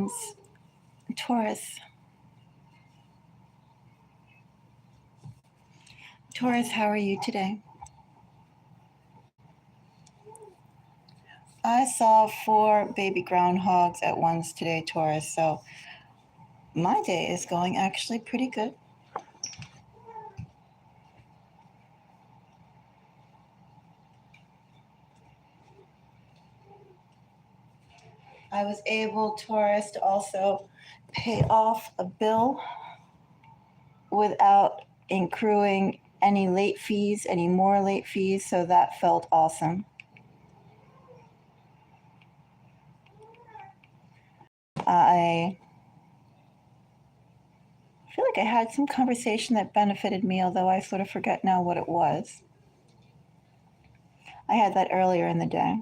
greetings, Taurus. Taurus, how are you today? I saw 4 baby groundhogs at once today, Taurus, so my day is going actually pretty good. I was able, Taurus, to also pay off a bill without accruing any late fees, any more late fees, so that felt awesome. I feel like I had some conversation that benefited me, although I sort of forget now what it was. I had that earlier in the day.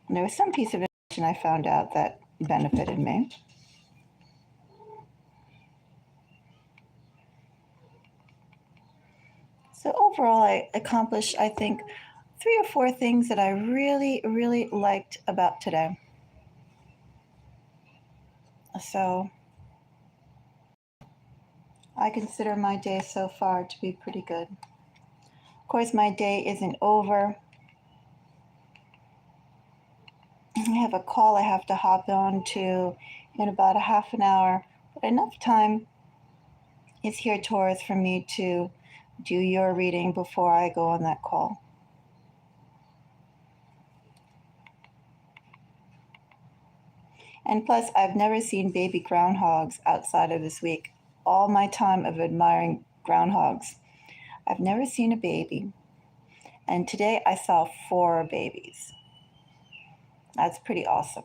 And there was some piece of information I found out that benefited me. So overall, I accomplished, I think, 3 or 4 things that I really, really liked about today. So I consider my day so far to be pretty good. Of course, my day isn't over. I have a call I have to hop on to in about a half an hour, but enough time is here, Taurus, for me to do your reading before I go on that call. And plus, I've never seen baby groundhogs outside of this week. All my time of admiring groundhogs, I've never seen a baby. And today I saw 4 babies. That's pretty awesome.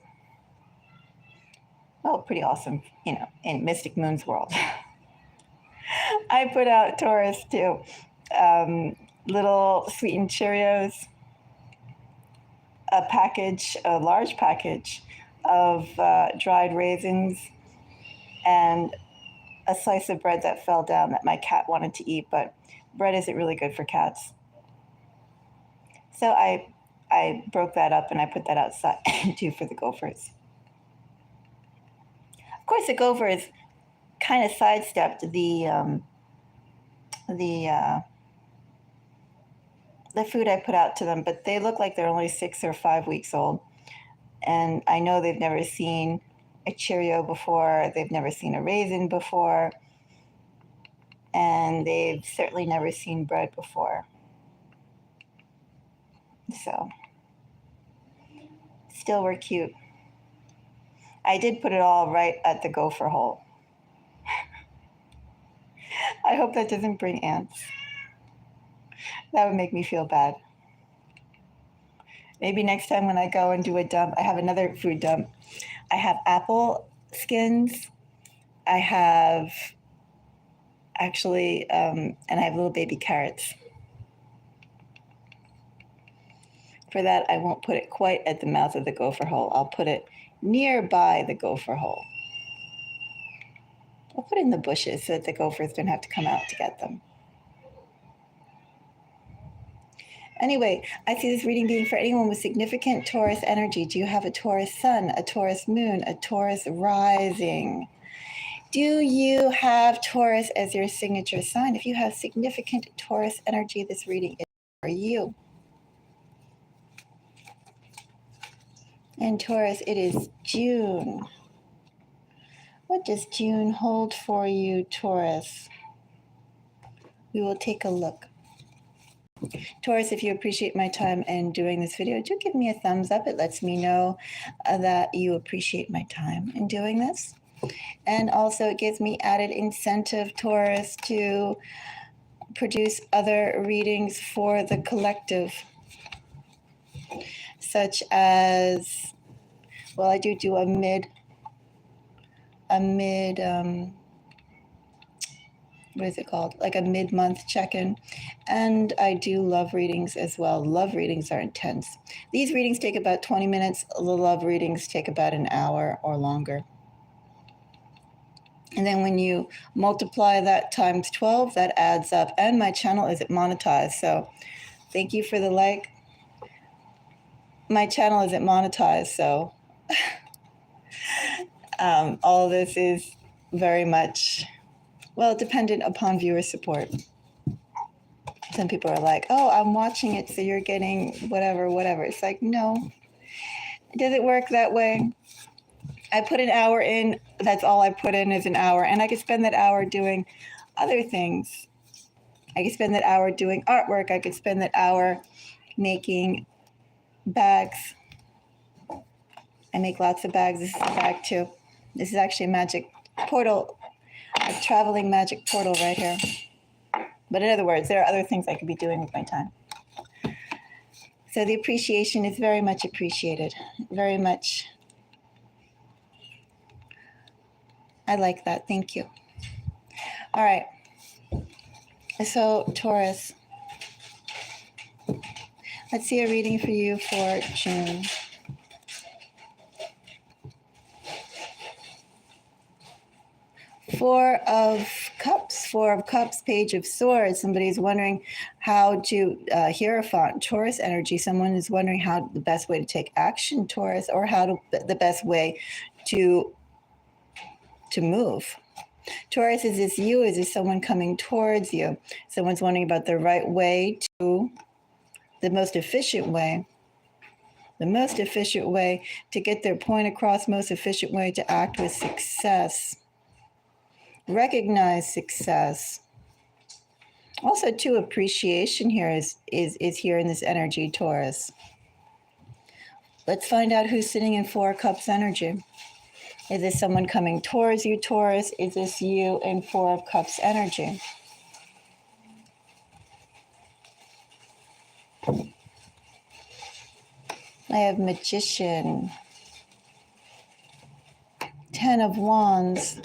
Well, pretty awesome, in Mystic Moon's world. I put out, Taurus, too, little sweetened Cheerios, a large package of dried raisins, and a slice of bread that fell down that my cat wanted to eat, but bread isn't really good for cats. So I broke that up and I put that outside too for the gophers. Of course, the gophers kind of sidestepped the food I put out to them, but they look like they're only 6 or 5 weeks old. And I know they've never seen a Cheerio before, they've never seen a raisin before, and they've certainly never seen bread before. So, still were cute. I did put it all right at the gopher hole. I hope that doesn't bring ants. That would make me feel bad. Maybe next time when I go and do a dump, I have another food dump. I have apple skins. I have actually, and I have little baby carrots. For that, I won't put it quite at the mouth of the gopher hole. I'll put it nearby the gopher hole. I'll put it in the bushes so that the gophers don't have to come out to get them. Anyway, I see this reading being for anyone with significant Taurus energy. Do you have a Taurus sun, a Taurus moon, a Taurus rising? Do you have Taurus as your signature sign? If you have significant Taurus energy, this reading is for you. And Taurus, it is June. What does June hold for you, Taurus? We will take a look. Taurus, if you appreciate my time in doing this video, do give me a thumbs up. It lets me know that you appreciate my time in doing this. And also it gives me added incentive, Taurus, to produce other readings for the collective. Such as, well, I do a mid, what is it called? Like a mid-month check-in. And I do love readings as well. Love readings are intense. These readings take about 20 minutes. The love readings take about an hour or longer. And then when you multiply that times 12, that adds up. And my channel isn't monetized, so thank you for the like. My channel isn't monetized, so All of this is very much, well, dependent upon viewer support. Some people are like, oh, I'm watching it, so you're getting whatever, whatever. It's like, no. Does it work that way? I put an hour in. That's all I put in is an hour. And I could spend that hour doing other things. I could spend that hour doing artwork. I could spend that hour making bags. I make lots of bags. This is a bag too. This is actually a magic portal, a traveling magic portal right here. But in other words, there are other things I could be doing with my time. So the appreciation is very much appreciated. Very much. I like that. Thank you. All right. So Taurus, let's see a reading for you for June. Four of Cups, Page of Swords. Somebody's wondering how to, Hierophant, Taurus energy. Someone is wondering how the best way to take action, Taurus, or the best way to move. Taurus, is this you? Is this someone coming towards you? Someone's wondering about the right way to, the most efficient way to get their point across, most efficient way to act with success. Recognize success. Also, too, appreciation here is here in this energy, Taurus. Let's find out who's sitting in Four Cups energy. Is this someone coming towards you, Taurus? Is this you in Four of Cups energy? I have Magician, Ten of Wands,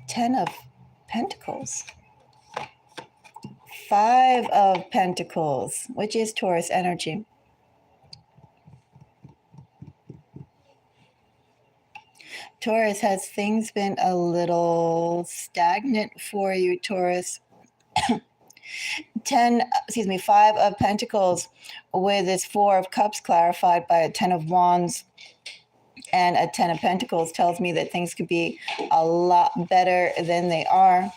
Ten of Pentacles, Five of Pentacles, which is Taurus energy. Taurus, has things been a little stagnant for you, Taurus? Five of Pentacles with this Four of Cups clarified by a Ten of Wands and a Ten of Pentacles tells me that things could be a lot better than they are.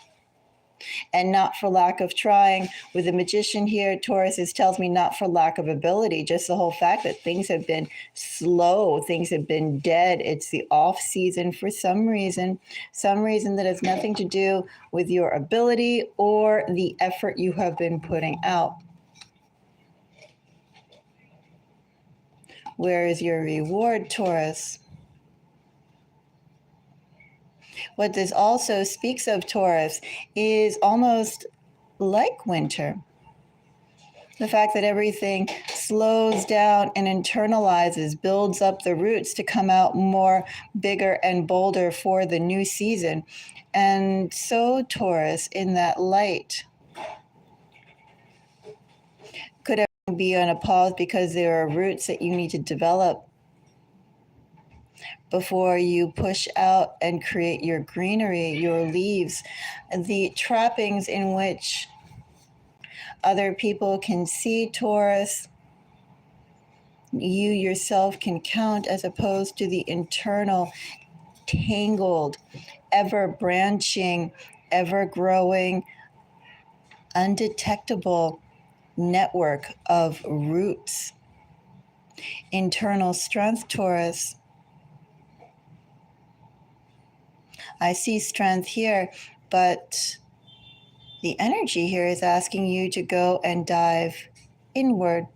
And not for lack of trying. With the Magician here, Taurus, tells me not for lack of ability, just the whole fact that things have been slow, things have been dead. It's the off season for some reason that has nothing to do with your ability or the effort you have been putting out. Where is your reward, Taurus? What this also speaks of, Taurus, is almost like winter. The fact that everything slows down and internalizes, builds up the roots to come out more bigger and bolder for the new season. And so, Taurus, in that light, could everything be on a pause because there are roots that you need to develop before you push out and create your greenery, your leaves, the trappings in which other people can see, Taurus, you yourself can count, as opposed to the internal, tangled, ever branching, ever growing, undetectable network of roots. Internal strength, Taurus. I see strength here, but the energy here is asking you to go and dive inward.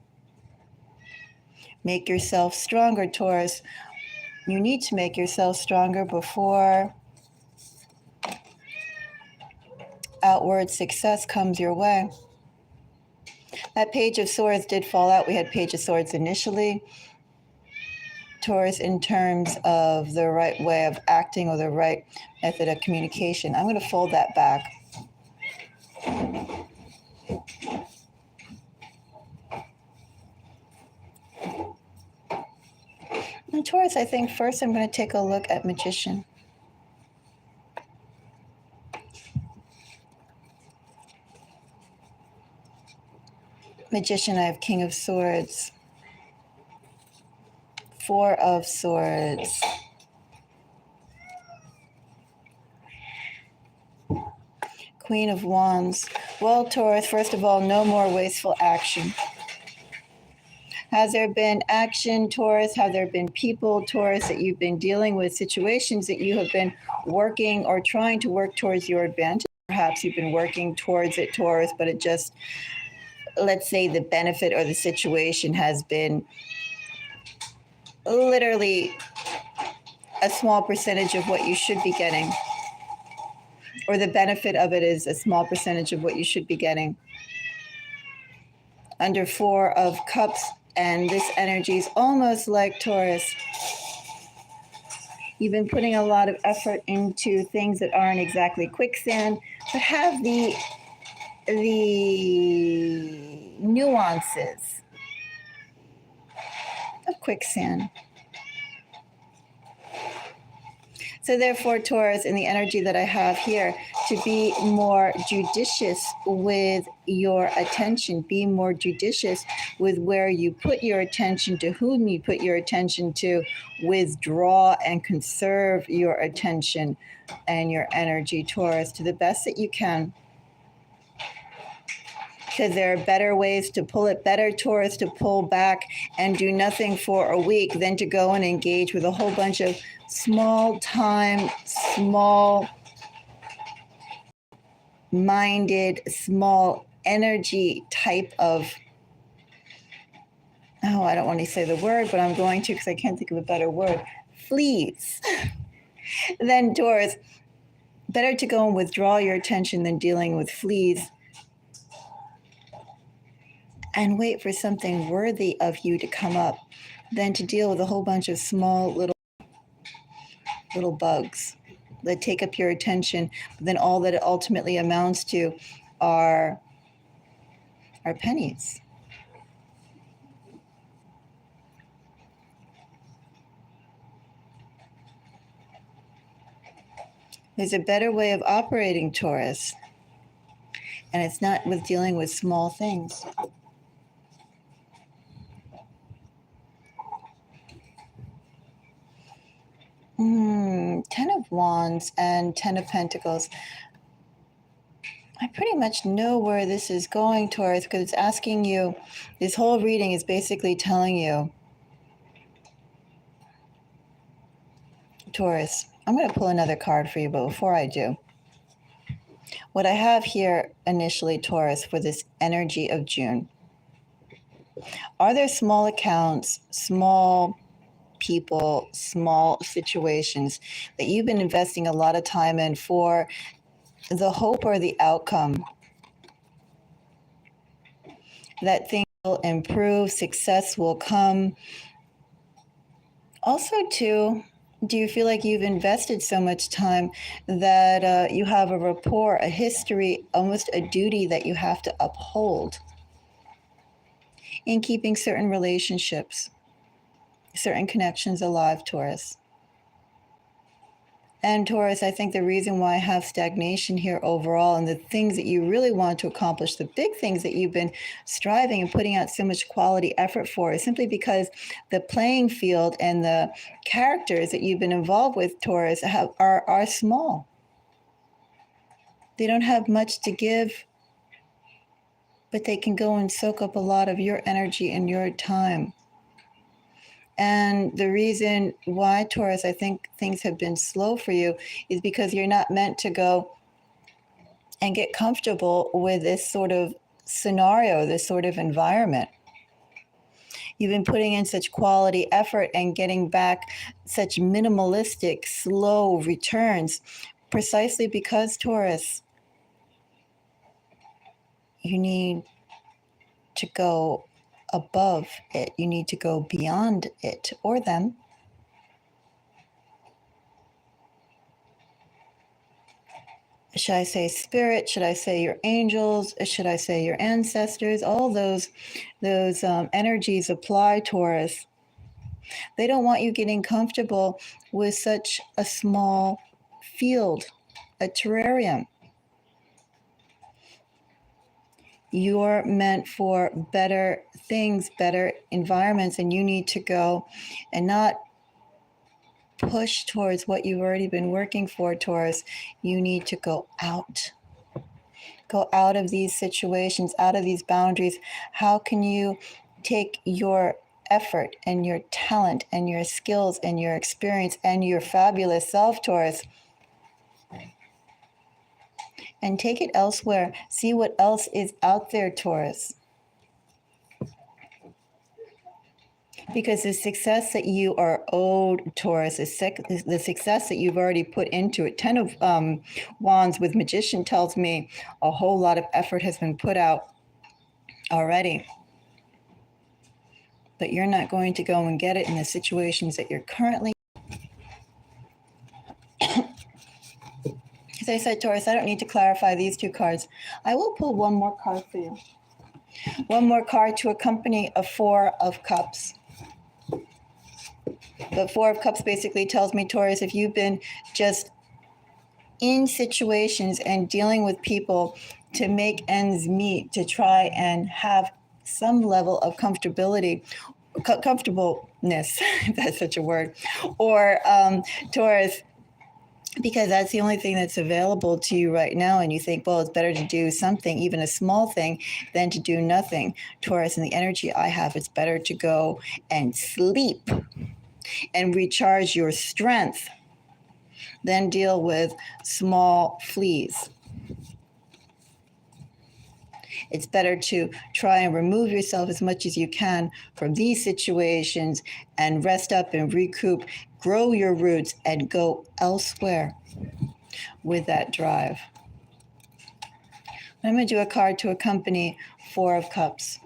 Make yourself stronger, Taurus. You need to make yourself stronger before outward success comes your way. That Page of Swords did fall out. We had Page of Swords initially. Taurus, in terms of the right way of acting or the right method of communication. I'm going to fold that back. And Taurus, I think first I'm going to take a look at Magician. Magician, I have King of Swords. Four of Swords. Queen of Wands. Well, Taurus, first of all, no more wasteful action. Has there been action, Taurus? Have there been people, Taurus, that you've been dealing with, situations that you have been working or trying to work towards your advantage? Perhaps you've been working towards it, Taurus, but it just, let's say the benefit or the situation has been literally a small percentage of what you should be getting, or the benefit of it is a small percentage of what you should be getting. Under Four of Cups, and this energy is almost like, Taurus, you've been putting a lot of effort into things that aren't exactly quicksand, but have the nuances of quicksand. So therefore, Taurus, in the energy that I have here, to be more judicious with your attention, be more judicious with where you put your attention, to whom you put your attention to, withdraw and conserve your attention and your energy, Taurus, to the best that you can. Because there are better ways to pull it. Better, Taurus, to pull back and do nothing for a week than to go and engage with a whole bunch of small time, small minded, small energy type of, oh, I don't want to say the word, but I'm going to because I can't think of a better word, fleas. Then, Taurus, better to go and withdraw your attention than dealing with fleas, and wait for something worthy of you to come up than to deal with a whole bunch of small little bugs that take up your attention, but then all that it ultimately amounts to are pennies. There's a better way of operating, Taurus, and it's not with dealing with small things. Ten of Wands and Ten of Pentacles. I pretty much know where this is going, Taurus, because it's asking you, this whole reading is basically telling you, Taurus, I'm going to pull another card for you, but before I do, what I have here initially, Taurus, for this energy of June, are there small accounts, small people, small situations that you've been investing a lot of time in for the hope or the outcome that things will improve, success will come? Also, too, do you feel like you've invested so much time that you have a rapport, a history, almost a duty that you have to uphold in keeping certain relationships, certain connections alive, Taurus? And Taurus, I think the reason why I have stagnation here overall, and the things that you really want to accomplish, the big things that you've been striving and putting out so much quality effort for, is simply because the playing field and the characters that you've been involved with, Taurus, are small. They don't have much to give, but they can go and soak up a lot of your energy and your time. And the reason why, Taurus, I think things have been slow for you is because you're not meant to go and get comfortable with this sort of scenario, this sort of environment. You've been putting in such quality effort and getting back such minimalistic, slow returns, precisely because, Taurus, you need to go above it. You need to go beyond it or them. Should I say spirit? Should I say your angels? Should I say your ancestors? All those energies apply, Taurus. They don't want you getting comfortable with such a small field, a terrarium. You're meant for better things, better environments, and you need to go and not push towards what you've already been working for, Taurus. You need to go out. Go out of these situations, out of these boundaries. How can you take your effort and your talent and your skills and your experience and your fabulous self, Taurus, and take it elsewhere? See what else is out there, Taurus. Because the success that you are owed, Taurus, the success that you've already put into it. 10 of Wands with Magician tells me a whole lot of effort has been put out already. But you're not going to go and get it in the situations that you're currently. As I said, Taurus, I don't need to clarify these two cards. I will pull one more card for you. One more card to accompany a Four of Cups. The Four of Cups basically tells me, Taurus, if you've been just in situations and dealing with people to make ends meet, to try and have some level of comfortableness, if that's such a word, or Taurus, because that's the only thing that's available to you right now, and you think, well, it's better to do something, even a small thing, than to do nothing. Taurus, in the energy I have, it's better to go and sleep and recharge your strength than deal with small fleas. It's better to try and remove yourself as much as you can from these situations and rest up and recoup, grow your roots, and go elsewhere with that drive. I'm going to do a card to accompany Four of Cups.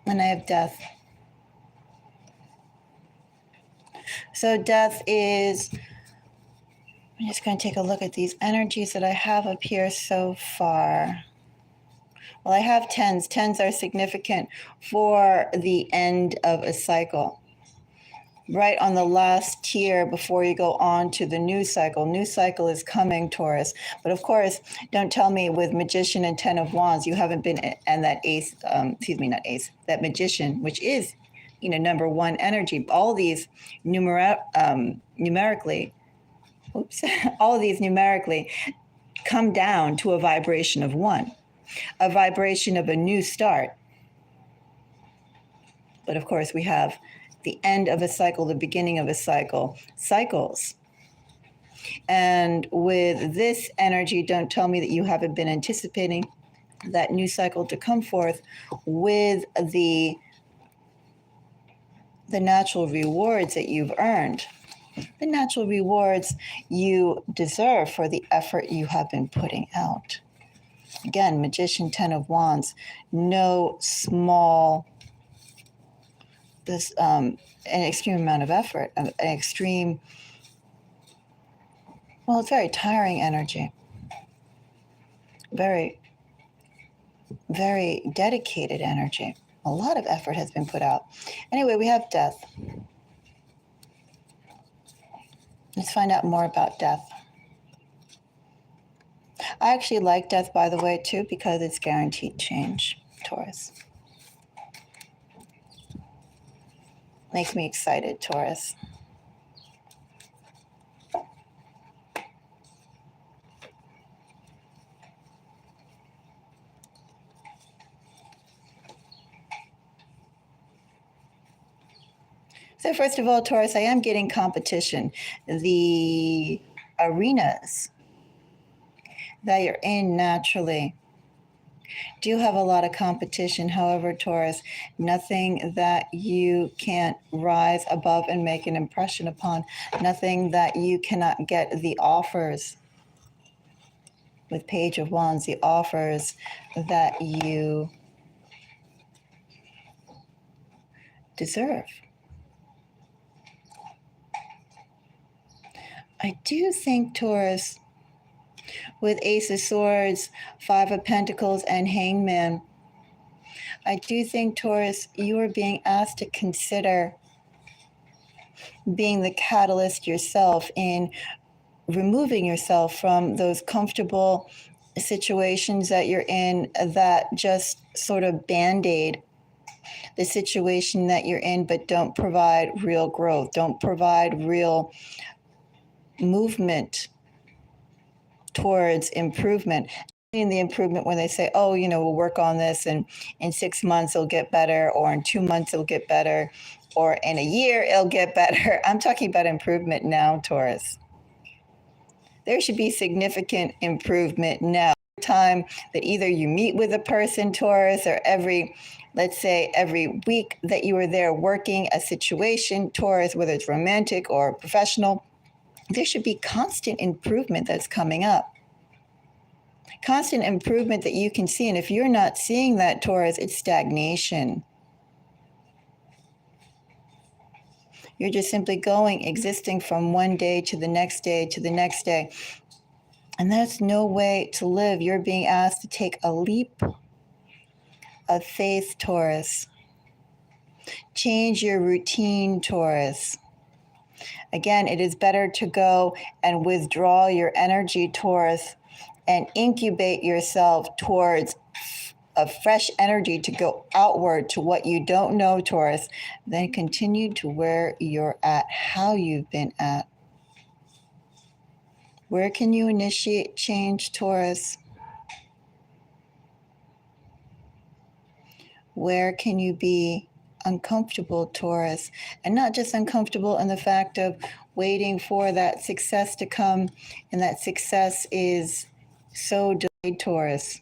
And I have Death. So Death is, I'm just going to take a look at these energies that I have up here so far. Well, I have tens. Tens are significant for the end of a cycle. Right on the last tier before you go on to the new cycle. New cycle is coming, Taurus. But of course, don't tell me with Magician and 10 of Wands, you haven't been, and that ace, not ace, that Magician, which is, number one energy. All these numerically, all of these numerically come down to a vibration of one, a vibration of a new start. But of course, we have the end of a cycle, the beginning of a cycle, cycles. And with this energy, don't tell me that you haven't been anticipating that new cycle to come forth with the natural rewards that you've earned, the natural rewards you deserve for the effort you have been putting out. Again, Magician, 10 of Wands, no small, this an extreme amount of effort, an extreme, well, it's very tiring energy, very, very dedicated energy. A lot of effort has been put out. Anyway, we have Death. Let's find out more about Death. I actually like Death, by the way, too, because it's guaranteed change, Taurus. Makes me excited, Taurus. So first of all, Taurus, I am getting competition. The arenas that you're in naturally do have a lot of competition. However, Taurus, nothing that you can't rise above and make an impression upon, nothing that you cannot get the offers with Page of Wands, the offers that you deserve. I do think, Taurus, with Ace of Swords, Five of Pentacles, and Hangman, I do think, Taurus, you are being asked to consider being the catalyst yourself in removing yourself from those comfortable situations that you're in that just sort of band-aid the situation that you're in, but don't provide real growth, don't provide real movement towards improvement. In the improvement when they say, oh, we'll work on this and in 6 months it'll get better, or in 2 months it'll get better, or in a year it'll get better. I'm talking about improvement now, Taurus. There should be significant improvement now. Time that either you meet with a person, Taurus, or let's say every week that you are there working a situation, Taurus, whether it's romantic or professional, there should be constant improvement that's coming up. Constant improvement that you can see. And if you're not seeing that, Taurus, it's stagnation. You're just simply existing from one day to the next day to the next day. And that's no way to live. You're being asked to take a leap of faith, Taurus. Change your routine, Taurus. Again, it is better to go and withdraw your energy, Taurus, and incubate yourself towards a fresh energy to go outward to what you don't know, Taurus, than continue to where you're at, how you've been at. Where can you initiate change, Taurus? Where can you be uncomfortable, Taurus? And not just uncomfortable in the fact of waiting for that success to come, and that success is so delayed, Taurus.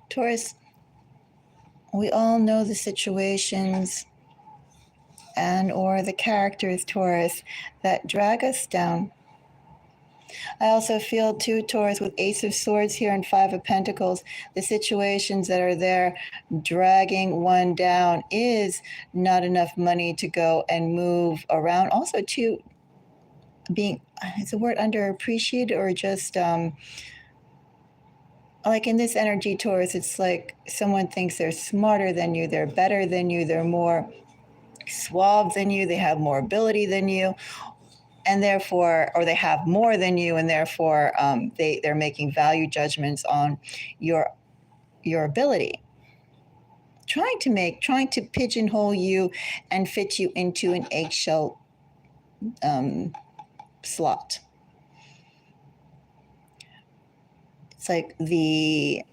Taurus, we all know the situations and or the characters, Taurus, that drag us down. I also feel too, Taurus, with Ace of Swords here and Five of Pentacles, the situations that are there dragging one down is not enough money to go and move around. Also too, being, is the word underappreciated, or just like in this energy, Taurus, it's like someone thinks they're smarter than you, they're better than you, they're more suave than you, they have more ability than you, and therefore, or they have more than you, and therefore they're making value judgments on your ability, trying to pigeonhole you and fit you into an eggshell slot. It's like the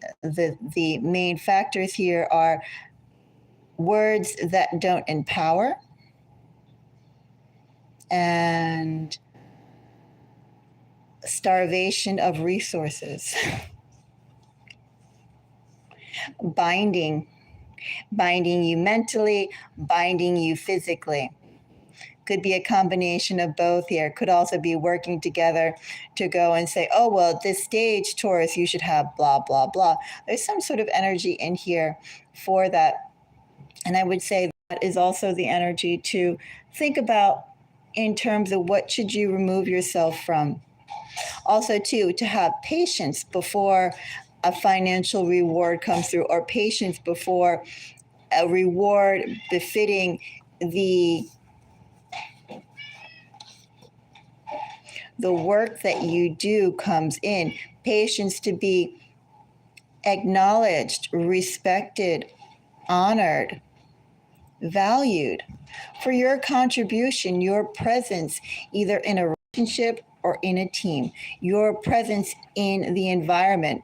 main factors here are words that don't empower and starvation of resources. Binding you mentally, binding you physically. Could be a combination of both here. Could also be working together to go and say, oh, well, at this stage, Taurus, you should have blah, blah, blah. There's some sort of energy in here for that. And I would say that is also the energy to think about in terms of what should you remove yourself from. Also, too, to have patience before a financial reward comes through, or patience before a reward befitting the work that you do comes in. Patience to be acknowledged, respected, honored, valued for your contribution, your presence, either in a relationship or in a team, your presence in the environment,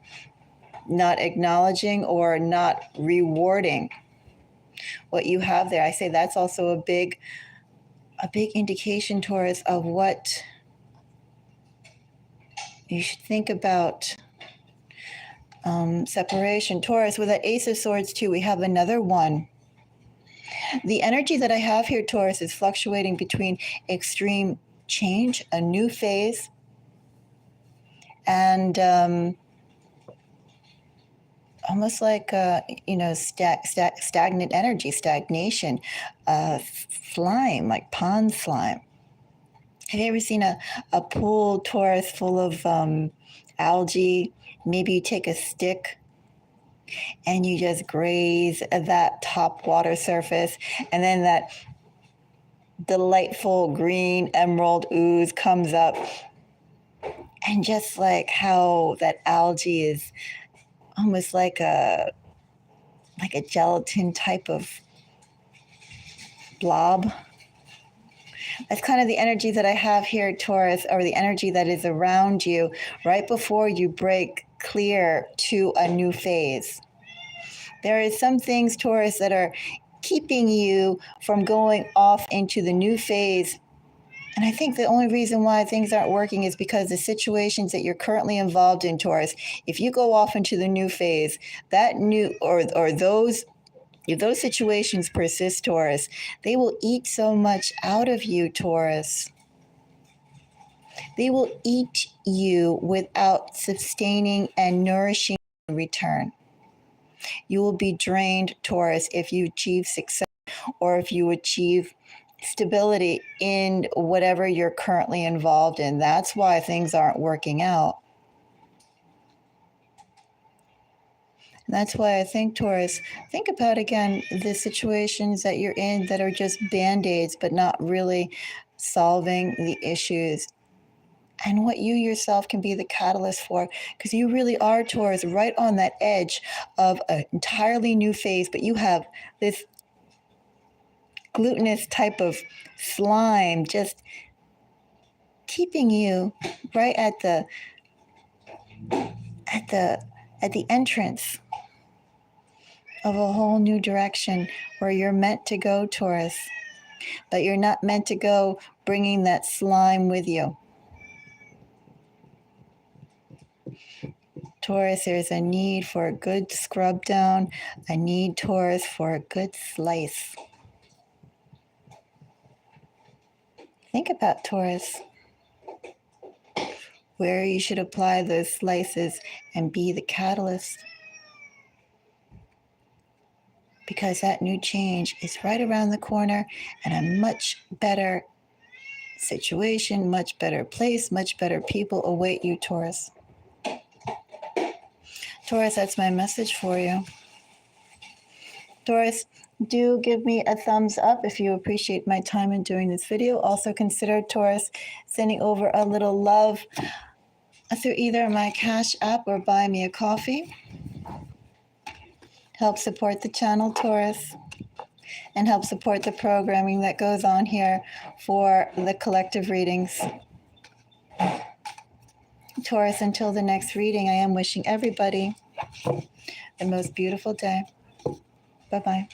not acknowledging or not rewarding what you have there. I say that's also a big indication, Taurus, of what you should think about. Separation. Taurus, with that Ace of Swords too, we have another one. The energy that I have here, Taurus, is fluctuating between extreme change, a new phase, and almost like stagnant energy, stagnation, slime, like pond slime. Have you ever seen a pool, Taurus, full of algae? Maybe you take a stick and you just graze that top water surface, and then delightful green emerald ooze comes up. And just like how that algae is almost like a gelatin type of blob. That's kind of the energy that I have here, Taurus, or the energy that is around you right before you break clear to a new phase. There is some things, Taurus, that are keeping you from going off into the new phase. And I think the only reason why things aren't working is because the situations that you're currently involved in, Taurus, if you go off into the new phase, that new or those if those situations persist, Taurus, they will eat so much out of you, Taurus. They will eat you without sustaining and nourishing in return. You will be drained, Taurus, if you achieve success or if you achieve stability in whatever you're currently involved in. That's why things aren't working out. And that's why I think, Taurus, think about again the situations that you're in that are just band-aids, but not really solving the issues. And what you yourself can be the catalyst for, because you really are, Taurus, right on that edge of an entirely new phase, but you have this glutinous type of slime just keeping you right at the entrance of a whole new direction where you're meant to go, Taurus, but you're not meant to go bringing that slime with you. Taurus, there's a need for a good scrub down, a need, Taurus, for a good slice. Think about, Taurus, where you should apply those slices and be the catalyst. Because that new change is right around the corner and a much better situation, much better place, much better people await you, Taurus. Taurus, that's my message for you. Taurus, do give me a thumbs up if you appreciate my time in doing this video. Also consider, Taurus, sending over a little love through either my Cash App or Buy Me a Coffee. Help support the channel, Taurus, and help support the programming that goes on here for the collective readings. Taurus, until the next reading, I am wishing everybody the most beautiful day. Bye-bye.